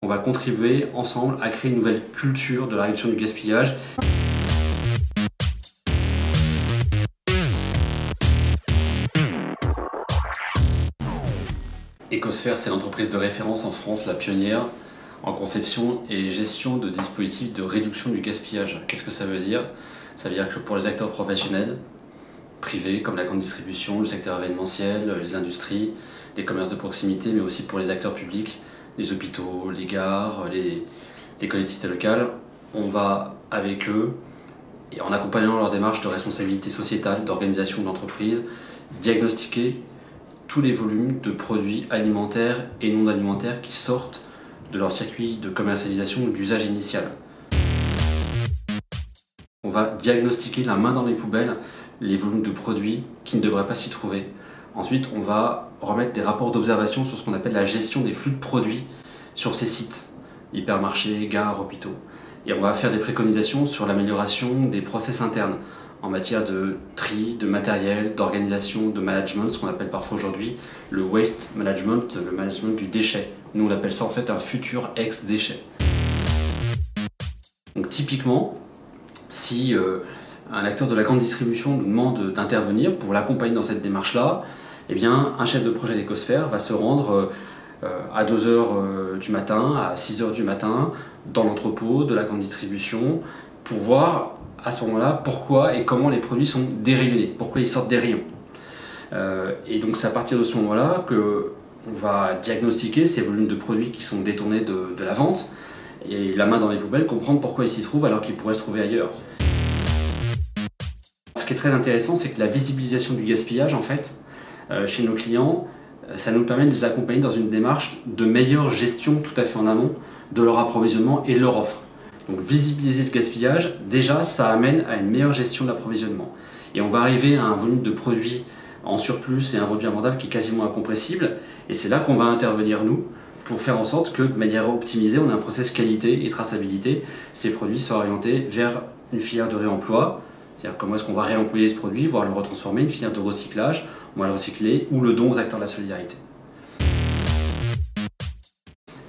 On va contribuer ensemble à créer une nouvelle culture de la réduction du gaspillage. Ecosphère, c'est l'entreprise de référence en France, la pionnière en conception et gestion de dispositifs de réduction du gaspillage. Qu'est-ce que ça veut dire? Ça veut dire que pour les acteurs professionnels, privés comme la grande distribution, le secteur événementiel, les industries, les commerces de proximité, mais aussi pour les acteurs publics, les hôpitaux, les gares, les collectivités locales, on va avec eux, et en accompagnant leur démarche de responsabilité sociétale, d'organisation de l'entreprise, diagnostiquer tous les volumes de produits alimentaires et non alimentaires qui sortent de leur circuit de commercialisation ou d'usage initial. On va diagnostiquer la main dans les poubelles les volumes de produits qui ne devraient pas s'y trouver. Ensuite, on va remettre des rapports d'observation sur ce qu'on appelle la gestion des flux de produits sur ces sites, hypermarchés, gares, hôpitaux. Et on va faire des préconisations sur l'amélioration des process internes en matière de tri, de matériel, d'organisation, de management, ce qu'on appelle parfois aujourd'hui le waste management, le management du déchet. Nous, on appelle ça en fait un futur ex-déchet. Donc typiquement, si un acteur de la grande distribution nous demande d'intervenir pour l'accompagner dans cette démarche-là, eh bien, un chef de projet d'Ecosphère va se rendre à 2h du matin, à 6h du matin, dans l'entrepôt de la grande distribution, pour voir à ce moment-là pourquoi et comment les produits sont dérayonnés, pourquoi ils sortent des rayons. Et donc c'est à partir de ce moment-là qu'on va diagnostiquer ces volumes de produits qui sont détournés de la vente, et la main dans les poubelles, comprendre pourquoi ils s'y trouvent alors qu'ils pourraient se trouver ailleurs. Ce qui est très intéressant, c'est que la visibilisation du gaspillage, en fait, chez nos clients, ça nous permet de les accompagner dans une démarche de meilleure gestion tout à fait en amont de leur approvisionnement et de leur offre. Donc visibiliser le gaspillage, déjà, ça amène à une meilleure gestion de l'approvisionnement. Et on va arriver à un volume de produits en surplus et un produit invendable qui est quasiment incompressible. Et c'est là qu'on va intervenir, nous, pour faire en sorte que, de manière optimisée, on a un process qualité et traçabilité. Ces produits soient orientés vers une filière de réemploi, c'est-à-dire comment est-ce qu'on va réemployer ce produit, voire le retransformer, une filière de recyclage, on va le recycler, ou le don aux acteurs de la solidarité.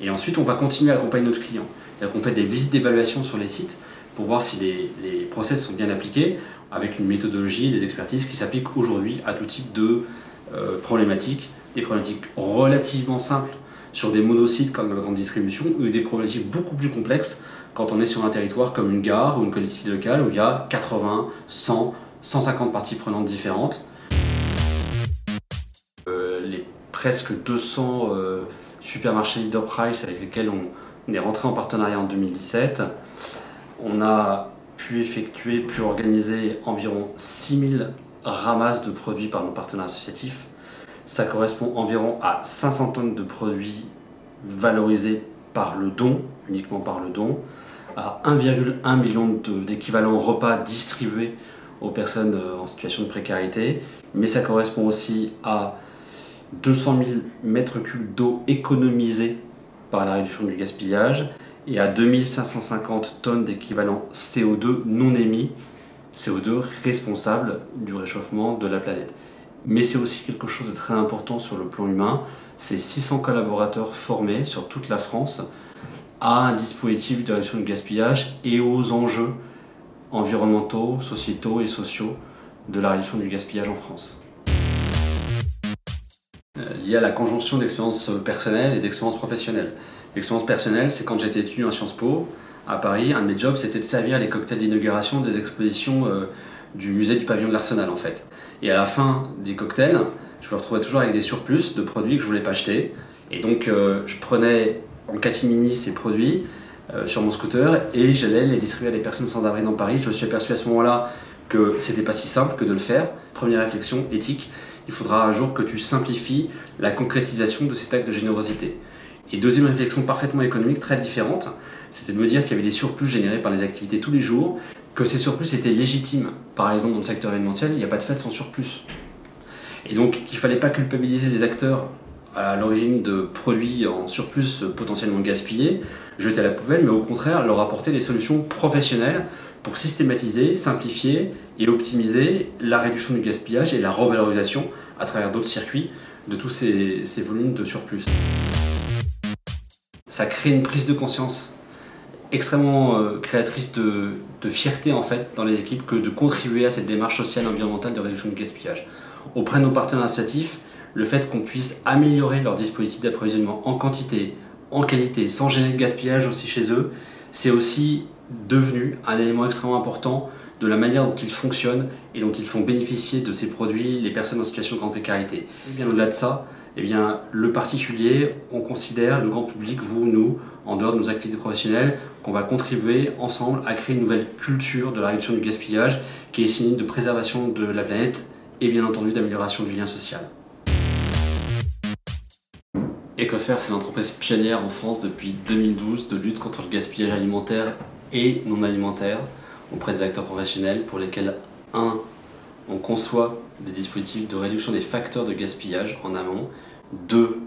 Et ensuite, on va continuer à accompagner notre client. C'est-à-dire qu'on fait des visites d'évaluation sur les sites pour voir si les process sont bien appliqués, avec une méthodologie et des expertises qui s'appliquent aujourd'hui à tout type de problématiques, des problématiques relativement simples sur des monosites comme la grande distribution, ou des problématiques beaucoup plus complexes quand on est sur un territoire comme une gare ou une collectivité locale où il y a 80, 100, 150 parties prenantes différentes. Les presque 200 supermarchés Leader Price avec lesquels on est rentré en partenariat en 2017, on a pu organiser environ 6000 ramasses de produits par nos partenaires associatifs. Ça correspond environ à 500 tonnes de produits valorisés par le don, uniquement par le don, à 1,1 million d'équivalents repas distribués aux personnes en situation de précarité, mais ça correspond aussi à 200 000 mètres cubes d'eau économisés par la réduction du gaspillage et à 2550 tonnes d'équivalent CO2 non émis, CO2 responsable du réchauffement de la planète. Mais c'est aussi quelque chose de très important sur le plan humain, c'est 600 collaborateurs formés sur toute la France à un dispositif de réduction du gaspillage et aux enjeux environnementaux, sociétaux et sociaux de la réduction du gaspillage en France. Il y a la conjonction d'expérience personnelle et d'expérience professionnelle. L'expérience personnelle, c'est quand j'étais étudiant à Sciences Po, à Paris, un de mes jobs c'était de servir les cocktails d'inauguration des expositions du musée du pavillon de l'Arsenal en fait. Et à la fin des cocktails, je me retrouvais toujours avec des surplus de produits que je ne voulais pas acheter. Et donc je prenais en catimini ces produits sur mon scooter et j'allais les distribuer à des personnes sans abri dans Paris. Je me suis aperçu à ce moment-là que c'était pas si simple que de le faire. Première réflexion éthique, il faudra un jour que tu simplifies la concrétisation de cet acte de générosité. Et deuxième réflexion parfaitement économique, très différente, c'était de me dire qu'il y avait des surplus générés par les activités tous les jours, que ces surplus étaient légitimes. Par exemple, dans le secteur événementiel, il n'y a pas de fête sans surplus. Et donc, qu'il ne fallait pas culpabiliser les acteurs à l'origine de produits en surplus potentiellement gaspillés, jetés à la poubelle, mais au contraire leur apporter des solutions professionnelles pour systématiser, simplifier et optimiser la réduction du gaspillage et la revalorisation à travers d'autres circuits de tous ces volumes de surplus. ça crée une prise de conscience extrêmement créatrice de fierté en fait dans les équipes que de contribuer à cette démarche sociale et environnementale de réduction du gaspillage. Auprès de nos partenaires associatifs, le fait qu'on puisse améliorer leur dispositif d'approvisionnement en quantité, en qualité, sans gêner de gaspillage aussi chez eux, c'est aussi devenu un élément extrêmement important de la manière dont ils fonctionnent et dont ils font bénéficier de ces produits les personnes en situation de grande précarité. Et bien au-delà de ça, eh bien, le particulier, on considère, le grand public, vous, nous, en dehors de nos activités professionnelles, qu'on va contribuer ensemble à créer une nouvelle culture de la réduction du gaspillage qui est synonyme de préservation de la planète et bien entendu d'amélioration du lien social. Ecosphère, c'est l'entreprise pionnière en France depuis 2012 de lutte contre le gaspillage alimentaire et non alimentaire auprès des acteurs professionnels pour lesquels 1. On conçoit des dispositifs de réduction des facteurs de gaspillage en amont. 2.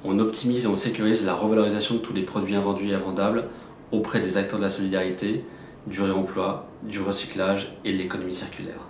On optimise et on sécurise la revalorisation de tous les produits invendus et invendables auprès des acteurs de la solidarité, du réemploi, du recyclage et de l'économie circulaire.